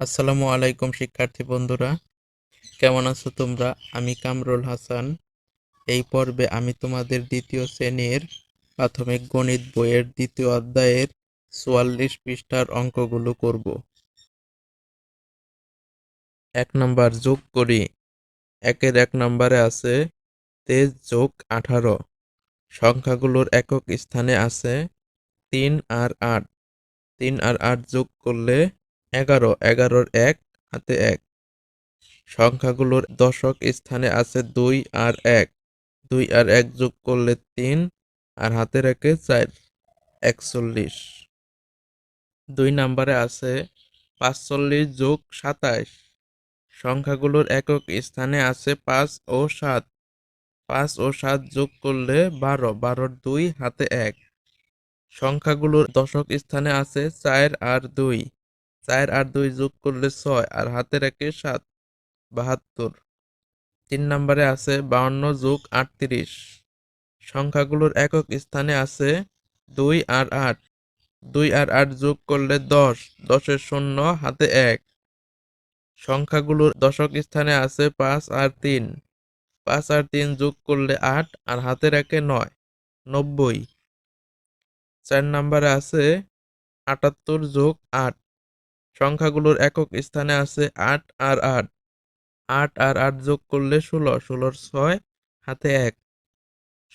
আসসালামু আলাইকুম শিক্ষার্থী বন্ধুরা, কেমন আছো তোমরা? আমি কামরুল হাসান। এই পর্বে আমি তোমাদের দ্বিতীয় শ্রেণীর প্রাথমিক গণিত বইয়ের দ্বিতীয় অধ্যায়ের ৪৪ পৃষ্ঠার অঙ্কগুলো করব। ১ নম্বর যোগ করি। ১ নম্বরে আছে ২৩ যোগ ১৮। সংখ্যাগুলোর একক স্থানে আছে ৩ আর ৮। ৩ আর ৮ যোগ করলে ১১। ১১-র ১ হাতে ১। সংখ্যাগুলোর দশক স্থানে আছে ২ আর ১। ২ আর ১ যোগ করলে ৩ আর হাতে রাখে ৪, ৪১। ২ নম্বরে আছে ৪৫ যোগ ২৭। সংখ্যাগুলোর একক স্থানে আছে ৫ ও ৭। ৫ ও ৭ যোগ করলে ১২। ১২-র ২ হাতে ১। সংখ্যাগুলোর দশক স্থানে আছে ৪ আর ২। ৪ আর ২ যোগ করলে ৬ আর হাতে রাখে ৭, ৭২। ৩ নম্বরে আছে ৫২ যোগ ৩৮। সংখ্যাগুলোর একক স্থানে আছে ২ আর ৮। ২ আর ৮ যোগ করলে ১০। ১০-এর শূন্য হাতে ১। সংখ্যাগুলোর দশক স্থানে আছে ৫ আর ৩। ৫ আর ৩ যোগ করলে ৮ আর হাতে রাখে ৯, ৯০। ৪ নম্বরে আছে ৭৮ যোগ ৮। সংখ্যাগুলোর একক স্থানে আছে ৮ আর ৮। ৮ আর ৮ যোগ করলে ১৬। ১৬-র ৬ হাতে ১।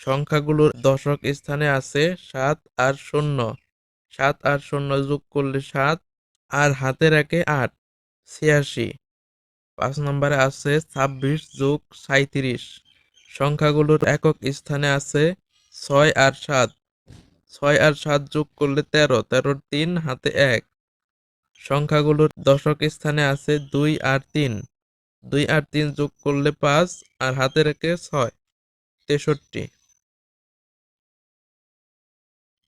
সংখ্যাগুলোর দশক স্থানে আছে ৭ আর ০। ৭ আর ০ যোগ করলে ৭ আর হাতে রাখে ৮, ৮৬। ৫ নম্বরে আছে ২৬ যোগ ৩৭। সংখ্যাগুলোর একক স্থানে আছে ৬ আর ৭। ৬ আর ৭ যোগ করলে ১৩। ১৩-র ৩ হাতে ১। সংখ্যাগুলোর দশক স্থানে আছে ২ আর ৩। ২ আর ৩ যোগ করলে ৫ আর হাতে রাখে ৬, ৬৩।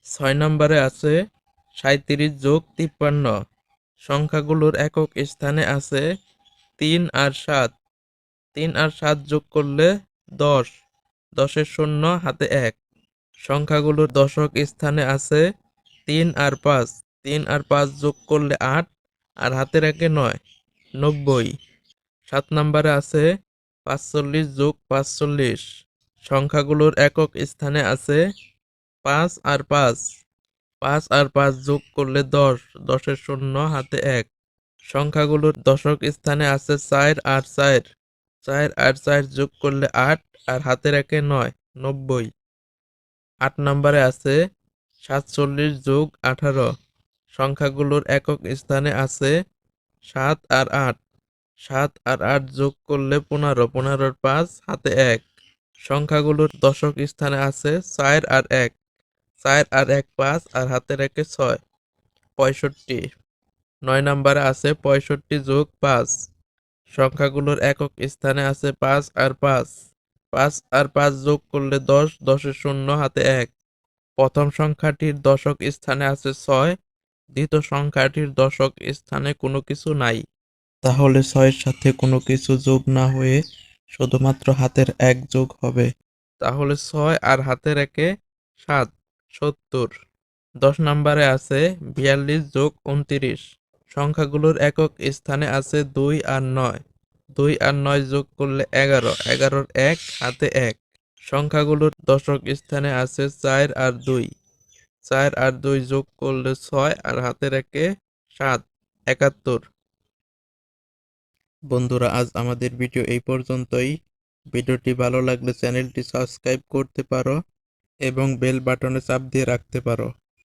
৬ নম্বরে আছে ৩৭ যোগ ৫৩। সংখ্যাগুলোর একক স্থানে আছে ৩ আর ৭। ৩ আর ৭ যোগ করলে ১০। ১০-এর শূন্য হাতে ১। সংখ্যাগুলোর দশক স্থানে আছে ৩ আর ৫। ৩ আর ৫ যোগ করলে ৮ আর হাতে রাখে ৯, ৯০। ৭ নম্বরে আছে ৪৫ যোগ ৪৫। সংখ্যাগুলোর একক স্থানে আছে ৫ আর ৫। ৫ আর ৫ যোগ করলে ১০। ১০-এর শূন্য হাতে ১। সংখ্যাগুলোর দশক স্থানে আছে ৪ আর ৪। ৪ আর ৪ যোগ করলে ৮ আর হাতে রাখে ৯, ৯০। ৮ নম্বরে আছে ৪৭ যোগ ১৮। সংখ্যাগুলোর একক স্থানে আছে ৭ আর ৮। ৭ আর ৮ যোগ করলে ১৫। ১৫-র ৫ হাতে ১। সংখ্যাগুলোর দশক স্থানে আছে ৪ আর ১। ৪ আর ১ ৫ আর হাতে রাখে ৬, ৬৫। ৯ নম্বরে আছে ৬৫ যোগ ৫। সংখ্যাগুলোর একক স্থানে আছে ৫ আর ৫। ৫ আর ৫ যোগ করলে ১০। ১০-এর শূন্য হাতে ১। প্রথম সংখ্যাটির দশক স্থানে আছে ৬। দ্বিতীয় সংখ্যাটির দশক স্থানে কোনো কিছু নাই। তাহলে ৬-এর সাথে কোনো কিছু যোগ না হয়ে শুধুমাত্র হাতের ১ যোগ হবে। তাহলে ৬ আর হাতের ১-এ ৭, ৭০। ১০ নম্বরে আছে ৪২ যোগ ২৯। সংখ্যাগুলোর একক স্থানে আছে ২ আর ৯। ২ আর ৯ যোগ করলে ১১। ১১-র ১ হাতে ১। সংখ্যাগুলোর দশক স্থানে আছে ৪ আর ২। ৪ আর ২ যোগ করলে ৬ আর হাতে রাখে ৭, ৭১। বন্ধুরা, আজ আমাদের ভিডিও এই পর্যন্তই। ভিডিওটি ভালো লাগলে চ্যানেলটি সাবস্ক্রাইব করতে পারো এবং বেল বাটনে চাপ দিয়ে রাখতে পারো।